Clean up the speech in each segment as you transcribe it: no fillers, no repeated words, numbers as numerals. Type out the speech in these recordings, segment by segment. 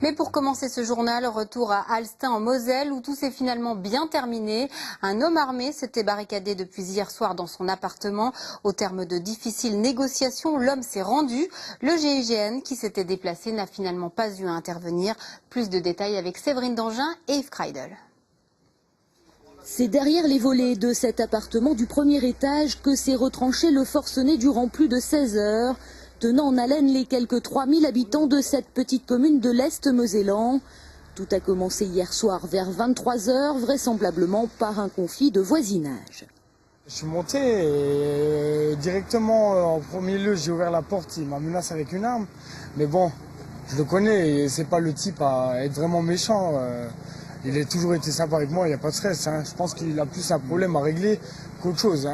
Mais pour commencer ce journal, retour à Alstin en Moselle où tout s'est finalement bien terminé. Un homme armé s'était barricadé depuis hier soir dans son appartement. Au terme de difficiles négociations, l'homme s'est rendu. Le GIGN qui s'était déplacé n'a finalement pas eu à intervenir. Plus de détails avec Séverine Dangin et Yves Kreidel. C'est derrière les volets de cet appartement du premier étage que s'est retranché le forcené durant plus de 16 heures, tenant en haleine les quelques 3000 habitants de cette petite commune de l'Est mosellan. Tout a commencé hier soir vers 23 heures, vraisemblablement par un conflit de voisinage. Je suis monté et directement en premier lieu j'ai ouvert la porte, il m'a menacé avec une arme. Mais bon, je le connais et c'est pas le type à être vraiment méchant. Il a toujours été sympa avec moi, il n'y a pas de stress. Je pense qu'il a plus un problème à régler qu'autre chose.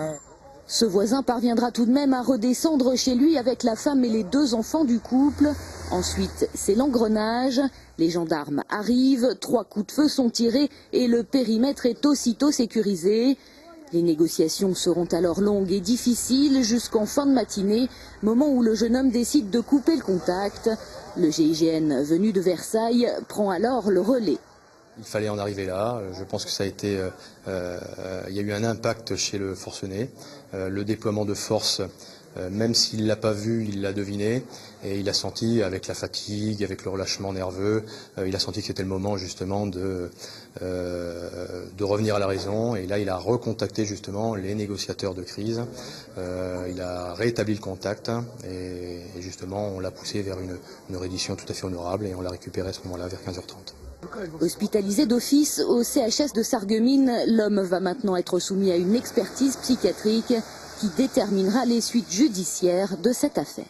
Ce voisin parviendra tout de même à redescendre chez lui avec la femme et les 2 enfants du couple. Ensuite, c'est l'engrenage. Les gendarmes arrivent, 3 coups de feu sont tirés et le périmètre est aussitôt sécurisé. Les négociations seront alors longues et difficiles jusqu'en fin de matinée, moment où le jeune homme décide de couper le contact. Le GIGN venu de Versailles prend alors le relais. Il fallait en arriver là. Je pense que ça a été, il y a eu un impact chez le forcené. Le déploiement de force, même s'il l'a pas vu, il l'a deviné et il a senti avec la fatigue, avec le relâchement nerveux, il a senti que c'était le moment justement de revenir à la raison. Et là, il a recontacté justement les négociateurs de crise. Il a rétabli le contact et justement on l'a poussé vers une reddition tout à fait honorable et on l'a récupéré à ce moment-là vers 15h30. Hospitalisé d'office au CHS de Sarreguemines, l'homme va maintenant être soumis à une expertise psychiatrique qui déterminera les suites judiciaires de cette affaire.